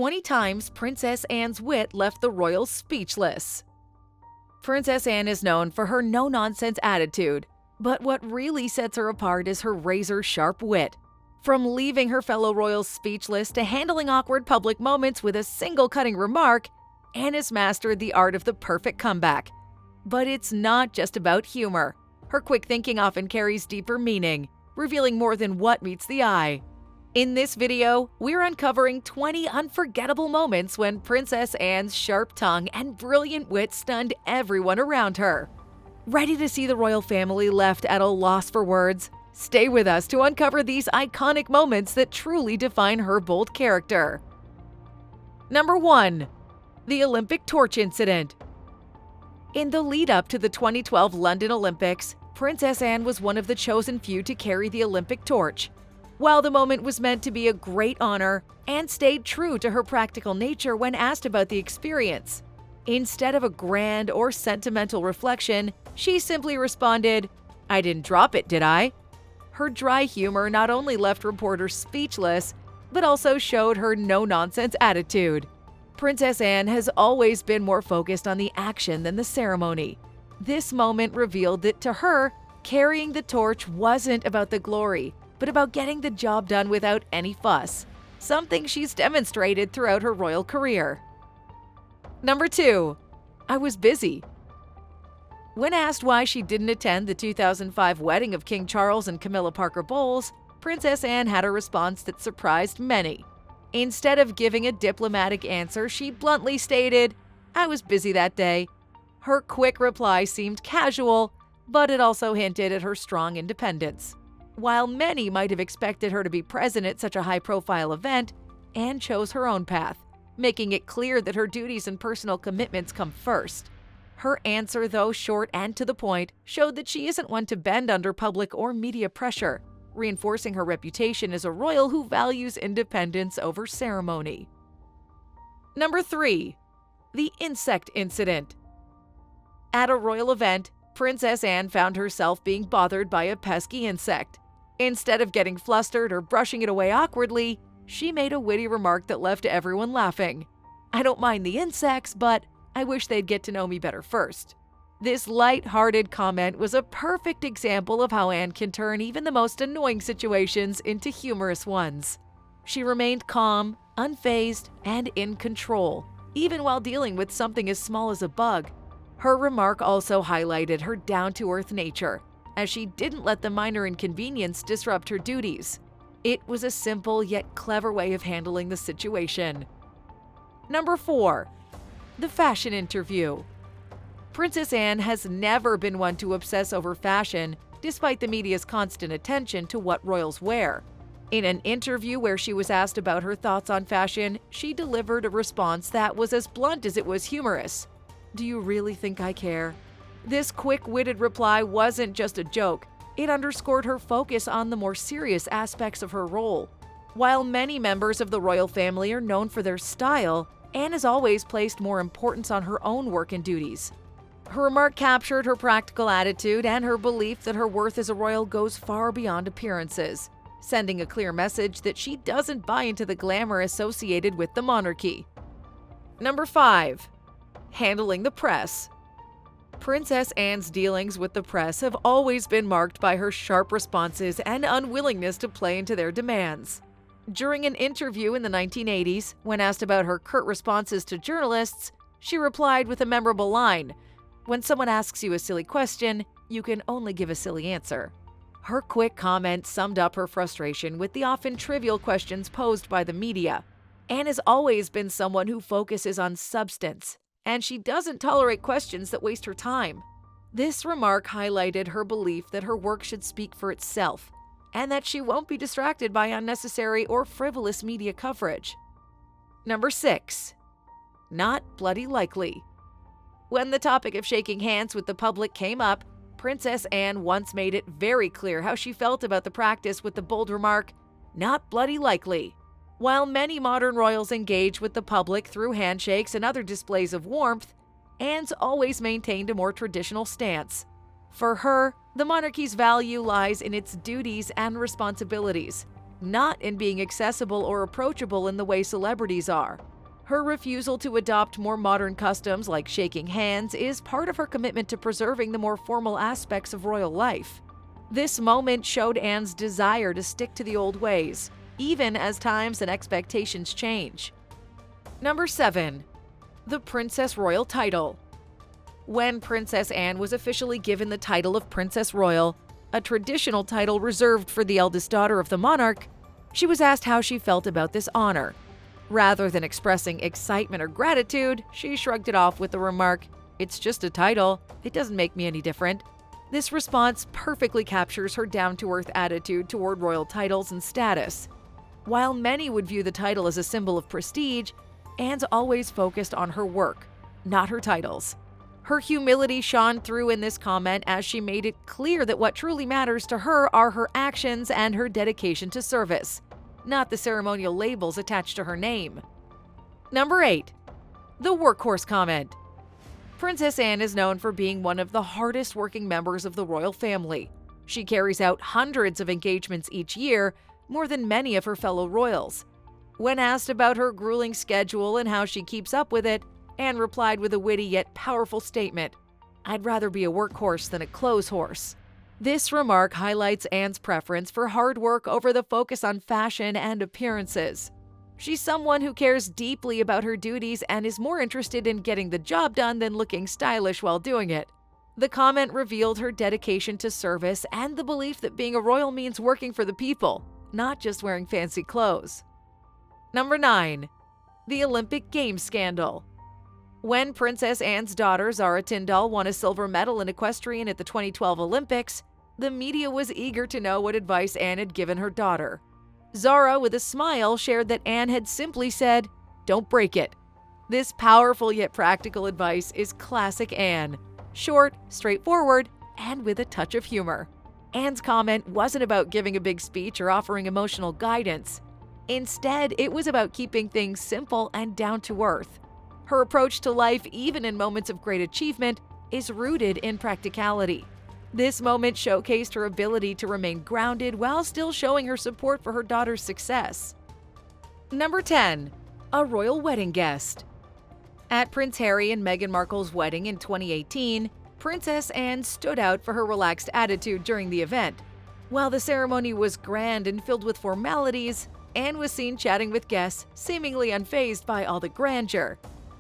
20 times Princess Anne's wit left the royals speechless. Princess Anne is known for her no-nonsense attitude, but what really sets her apart is her razor-sharp wit. From leaving her fellow royals speechless to handling awkward public moments with a single cutting remark, Anne has mastered the art of the perfect comeback. But it's not just about humor. Her quick thinking often carries deeper meaning, revealing more than what meets the eye. In this video, we're uncovering 20 unforgettable moments when Princess Anne's sharp tongue and brilliant wit stunned everyone around her. Ready to see the royal family left at a loss for words? Stay with us to uncover these iconic moments that truly define her bold character. Number 1. The Olympic Torch Incident. In the lead-up to the 2012 London Olympics, Princess Anne was one of the chosen few to carry the Olympic torch. While the moment was meant to be a great honor, Anne stayed true to her practical nature when asked about the experience. Instead of a grand or sentimental reflection, she simply responded, "I didn't drop it, did I?" Her dry humor not only left reporters speechless, but also showed her no-nonsense attitude. Princess Anne has always been more focused on the action than the ceremony. This moment revealed that to her, carrying the torch wasn't about the glory, but about getting the job done without any fuss, something she's demonstrated throughout her royal career. Number 2. I was busy. When asked why she didn't attend the 2005 wedding of King Charles and Camilla Parker Bowles, Princess Anne had a response that surprised many. Instead of giving a diplomatic answer, she bluntly stated, "I was busy that day." Her quick reply seemed casual, but it also hinted at her strong independence. While many might have expected her to be present at such a high-profile event, Anne chose her own path, making it clear that her duties and personal commitments come first. Her answer, though short and to the point, showed that she isn't one to bend under public or media pressure, reinforcing her reputation as a royal who values independence over ceremony. Number 3. The Insect Incident. At a royal event, Princess Anne found herself being bothered by a pesky insect. Instead of getting flustered or brushing it away awkwardly, she made a witty remark that left everyone laughing. "I don't mind the insects, but I wish they'd get to know me better first." This light-hearted comment was a perfect example of how Anne can turn even the most annoying situations into humorous ones. She remained calm, unfazed, and in control, even while dealing with something as small as a bug. Her remark also highlighted her down-to-earth nature, as she didn't let the minor inconvenience disrupt her duties. It was a simple yet clever way of handling the situation. Number 4. The Fashion Interview. Princess Anne has never been one to obsess over fashion, despite the media's constant attention to what royals wear. In an interview where she was asked about her thoughts on fashion, she delivered a response that was as blunt as it was humorous. "Do you really think I care?" This quick-witted reply wasn't just a joke. It underscored her focus on the more serious aspects of her role. While many members of the royal family are known for their style, Anne has always placed more importance on her own work and duties. Her remark captured her practical attitude and her belief that her worth as a royal goes far beyond appearances, sending a clear message that she doesn't buy into the glamour associated with the monarchy. Number 5. Handling the press. Princess Anne's dealings with the press have always been marked by her sharp responses and unwillingness to play into their demands. During an interview in the 1980s, when asked about her curt responses to journalists, she replied with a memorable line, "When someone asks you a silly question, you can only give a silly answer." Her quick comment summed up her frustration with the often trivial questions posed by the media. Anne has always been someone who focuses on substance, and she doesn't tolerate questions that waste her time. This remark highlighted her belief that her work should speak for itself, and that she won't be distracted by unnecessary or frivolous media coverage. Number 6. Not bloody likely. When the topic of shaking hands with the public came up, Princess Anne once made it very clear how she felt about the practice with the bold remark, "Not bloody likely." While many modern royals engage with the public through handshakes and other displays of warmth, Anne's always maintained a more traditional stance. For her, the monarchy's value lies in its duties and responsibilities, not in being accessible or approachable in the way celebrities are. Her refusal to adopt more modern customs like shaking hands is part of her commitment to preserving the more formal aspects of royal life. This moment showed Anne's desire to stick to the old ways, even as times and expectations change. Number 7. The Princess Royal title. When Princess Anne was officially given the title of Princess Royal, a traditional title reserved for the eldest daughter of the monarch, she was asked how she felt about this honor. Rather than expressing excitement or gratitude, she shrugged it off with the remark, "It's just a title. It doesn't make me any different." This response perfectly captures her down-to-earth attitude toward royal titles and status. While many would view the title as a symbol of prestige, Anne's always focused on her work, not her titles. Her humility shone through in this comment as she made it clear that what truly matters to her are her actions and her dedication to service, not the ceremonial labels attached to her name. Number 8. The workhorse comment. Princess Anne is known for being one of the hardest working members of the royal family. She carries out hundreds of engagements each year, more than many of her fellow royals. When asked about her grueling schedule and how she keeps up with it, Anne replied with a witty yet powerful statement, "I'd rather be a workhorse than a clothes horse." This remark highlights Anne's preference for hard work over the focus on fashion and appearances. She's someone who cares deeply about her duties and is more interested in getting the job done than looking stylish while doing it. The comment revealed her dedication to service and the belief that being a royal means working for the people, not just wearing fancy clothes. Number 9. The Olympic Games scandal. When Princess Anne's daughter Zara Tindall won a silver medal in equestrian at the 2012 Olympics, the media was eager to know what advice Anne had given her daughter. Zara, with a smile, shared that Anne had simply said, "Don't break it." This powerful yet practical advice is classic Anne. Short, straightforward, and with a touch of humor. Anne's comment wasn't about giving a big speech or offering emotional guidance. Instead, it was about keeping things simple and down to earth. Her approach to life, even in moments of great achievement, is rooted in practicality. This moment showcased her ability to remain grounded while still showing her support for her daughter's success. Number 10. A royal wedding guest. At Prince Harry and Meghan Markle's wedding in 2018, Princess Anne stood out for her relaxed attitude during the event. While the ceremony was grand and filled with formalities, Anne was seen chatting with guests, seemingly unfazed by all the grandeur.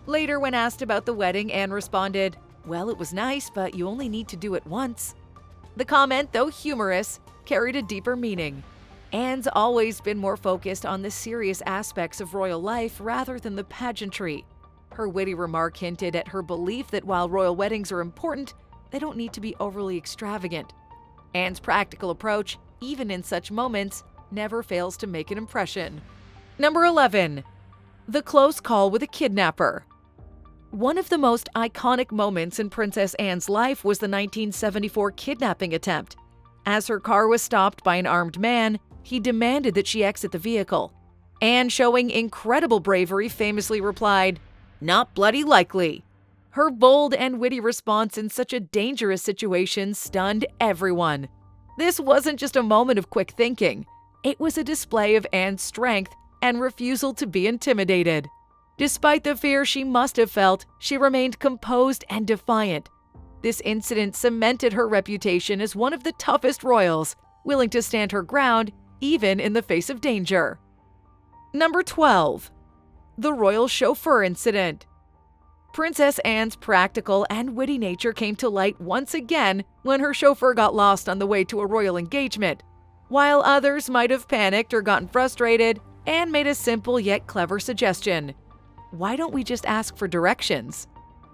Later, when asked about the wedding, Anne responded, "Well, it was nice, but you only need to do it once." The comment, though humorous, carried a deeper meaning. Anne's always been more focused on the serious aspects of royal life rather than the pageantry. Her witty remark hinted at her belief that while royal weddings are important, they don't need to be overly extravagant. Anne's practical approach, even in such moments, never fails to make an impression. Number 11. The close call with a kidnapper. One of the most iconic moments in Princess Anne's life was the 1974 kidnapping attempt. As her car was stopped by an armed man, he demanded that she exit the vehicle. Anne, showing incredible bravery, famously replied, "Not bloody likely." Her bold and witty response in such a dangerous situation stunned everyone. This wasn't just a moment of quick thinking. It was a display of Anne's strength and refusal to be intimidated. Despite the fear she must have felt, she remained composed and defiant. This incident cemented her reputation as one of the toughest royals, willing to stand her ground even in the face of danger. Number 12. The royal chauffeur incident. Princess Anne's practical and witty nature came to light once again when her chauffeur got lost on the way to a royal engagement. While others might have panicked or gotten frustrated, Anne made a simple yet clever suggestion. "Why don't we just ask for directions?"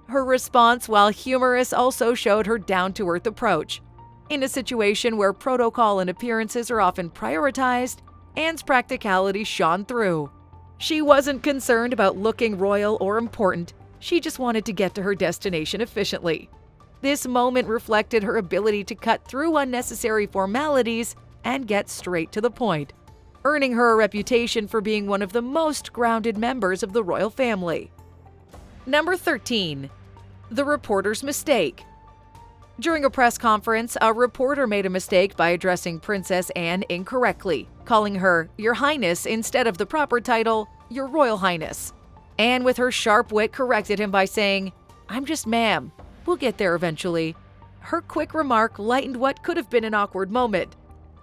Her response, while humorous, also showed her down-to-earth approach. In a situation where protocol and appearances are often prioritized, Anne's practicality shone through. She wasn't concerned about looking royal or important. She just wanted to get to her destination efficiently. This moment reflected her ability to cut through unnecessary formalities and get straight to the point, earning her a reputation for being one of the most grounded members of the royal family. Number 13. The reporter's mistake. During a press conference, a reporter made a mistake by addressing Princess Anne incorrectly, calling her Your Highness instead of the proper title, Your Royal Highness. Anne, with her sharp wit, corrected him by saying, I'm just ma'am. We'll get there eventually. Her quick remark lightened what could have been an awkward moment.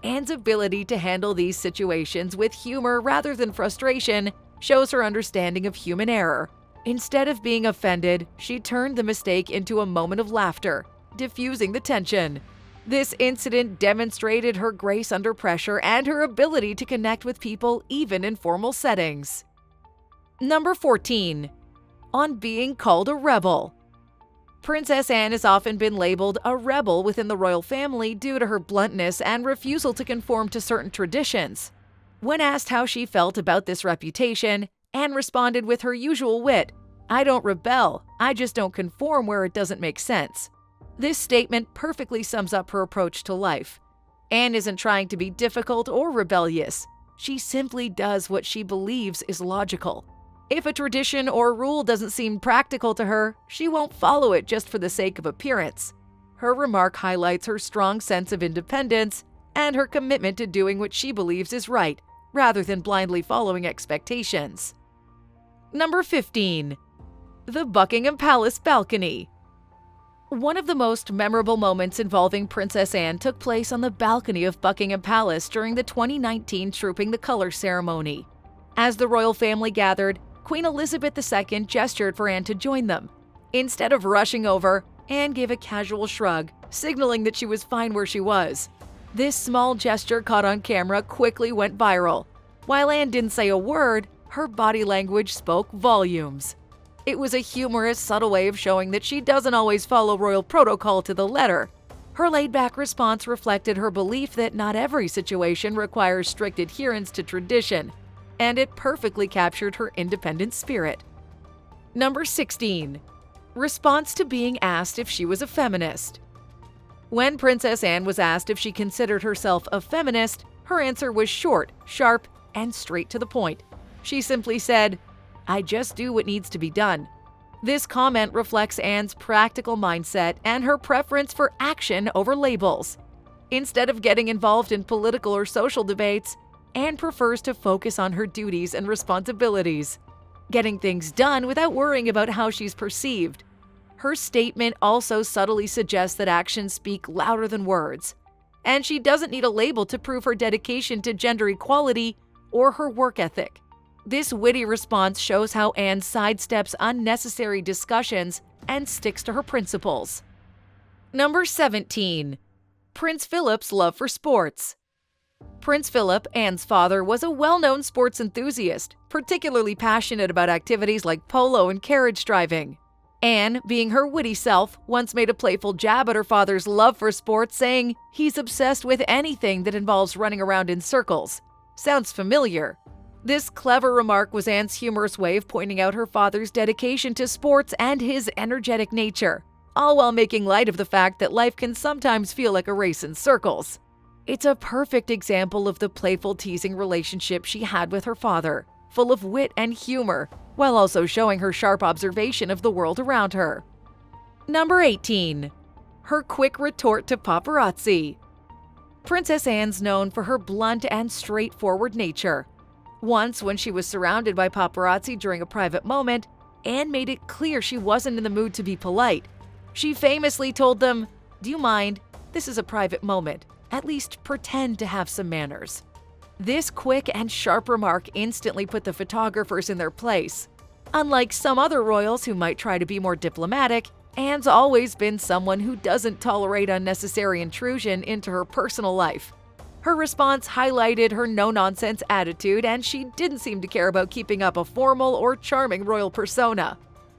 Anne's ability to handle these situations with humor rather than frustration shows her understanding of human error. Instead of being offended, she turned the mistake into a moment of laughter, diffusing the tension. This incident demonstrated her grace under pressure and her ability to connect with people even in formal settings. Number 14. On being called a rebel. Princess Anne has often been labeled a rebel within the royal family due to her bluntness and refusal to conform to certain traditions. When asked how she felt about this reputation, Anne responded with her usual wit, I don't rebel, I just don't conform where it doesn't make sense. This statement perfectly sums up her approach to life. Anne isn't trying to be difficult or rebellious. She simply does what she believes is logical. If a tradition or rule doesn't seem practical to her, she won't follow it just for the sake of appearance. Her remark highlights her strong sense of independence and her commitment to doing what she believes is right, rather than blindly following expectations. Number 15. The Buckingham Palace balcony. One of the most memorable moments involving Princess Anne took place on the balcony of Buckingham Palace during the 2019 Trooping the Colours ceremony. As the royal family gathered, Queen Elizabeth II gestured for Anne to join them. Instead of rushing over, Anne gave a casual shrug, signaling that she was fine where she was. This small gesture caught on camera quickly went viral. While Anne didn't say a word, her body language spoke volumes. It was a humorous, subtle way of showing that she doesn't always follow royal protocol to the letter. Her laid-back response reflected her belief that not every situation requires strict adherence to tradition, and it perfectly captured her independent spirit. Number 16. Response to being asked if she was a feminist. When Princess Anne was asked if she considered herself a feminist, her answer was short, sharp, and straight to the point. She simply said, I just do what needs to be done. This comment reflects Anne's practical mindset and her preference for action over labels. Instead of getting involved in political or social debates, Anne prefers to focus on her duties and responsibilities, getting things done without worrying about how she's perceived. Her statement also subtly suggests that actions speak louder than words, and she doesn't need a label to prove her dedication to gender equality or her work ethic. This witty response shows how Anne sidesteps unnecessary discussions and sticks to her principles. Number 17. Prince Philip's love for sports. Prince Philip, Anne's father, was a well-known sports enthusiast, particularly passionate about activities like polo and carriage driving. Anne, being her witty self, once made a playful jab at her father's love for sports, saying, "He's obsessed with anything that involves running around in circles." Sounds familiar. This clever remark was Anne's humorous way of pointing out her father's dedication to sports and his energetic nature, all while making light of the fact that life can sometimes feel like a race in circles. It's a perfect example of the playful teasing relationship she had with her father, full of wit and humor, while also showing her sharp observation of the world around her. Number 18. Her quick retort to paparazzi. Princess Anne's known for her blunt and straightforward nature. Once, when she was surrounded by paparazzi during a private moment, Anne made it clear she wasn't in the mood to be polite. She famously told them, "Do you mind? This is a private moment. At least pretend to have some manners." This quick and sharp remark instantly put the photographers in their place. Unlike some other royals who might try to be more diplomatic, Anne's always been someone who doesn't tolerate unnecessary intrusion into her personal life. Her response highlighted her no-nonsense attitude, and she didn't seem to care about keeping up a formal or charming royal persona.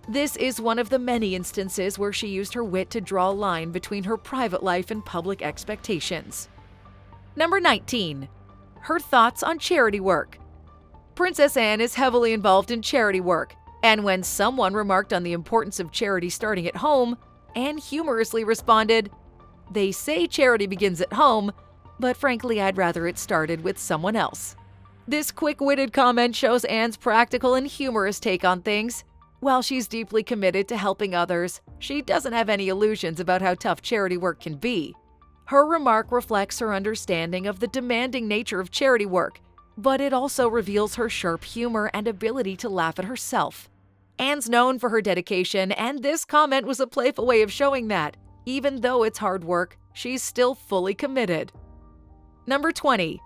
This is one of the many instances where she used her wit to draw a line between her private life and public expectations. Number 19. Her thoughts on charity work. Princess Anne is heavily involved in charity work, and when someone remarked on the importance of charity starting at home, Anne humorously responded, "They say charity begins at home, but frankly I'd rather it started with someone else." This quick-witted comment shows Anne's practical and humorous take on things. While she's deeply committed to helping others, she doesn't have any illusions about how tough charity work can be. Her remark reflects her understanding of the demanding nature of charity work, but it also reveals her sharp humor and ability to laugh at herself. Anne's known for her dedication, and this comment was a playful way of showing that, even though it's hard work, she's still fully committed. Number 20.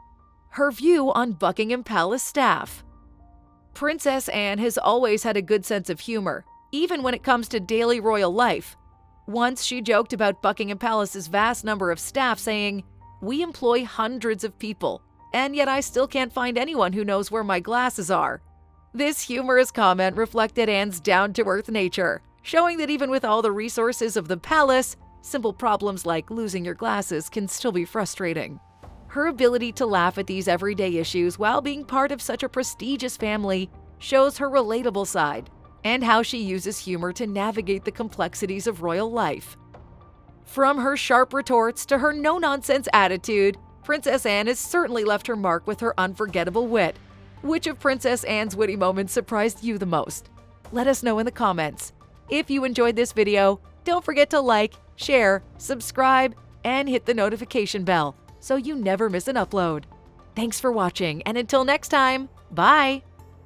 Her view on Buckingham Palace staff. Princess Anne has always had a good sense of humor, even when it comes to daily royal life. Once she joked about Buckingham Palace's vast number of staff, saying, "We employ hundreds of people, and yet I still can't find anyone who knows where my glasses are." This humorous comment reflected Anne's down-to-earth nature, showing that even with all the resources of the palace, simple problems like losing your glasses can still be frustrating. Her ability to laugh at these everyday issues while being part of such a prestigious family shows her relatable side and how she uses humor to navigate the complexities of royal life. From her sharp retorts to her no-nonsense attitude, Princess Anne has certainly left her mark with her unforgettable wit. Which of Princess Anne's witty moments surprised you the most? Let us know in the comments. If you enjoyed this video, don't forget to like, share, subscribe, and hit the notification bell so you never miss an upload. Thanks for watching, and until next time, bye!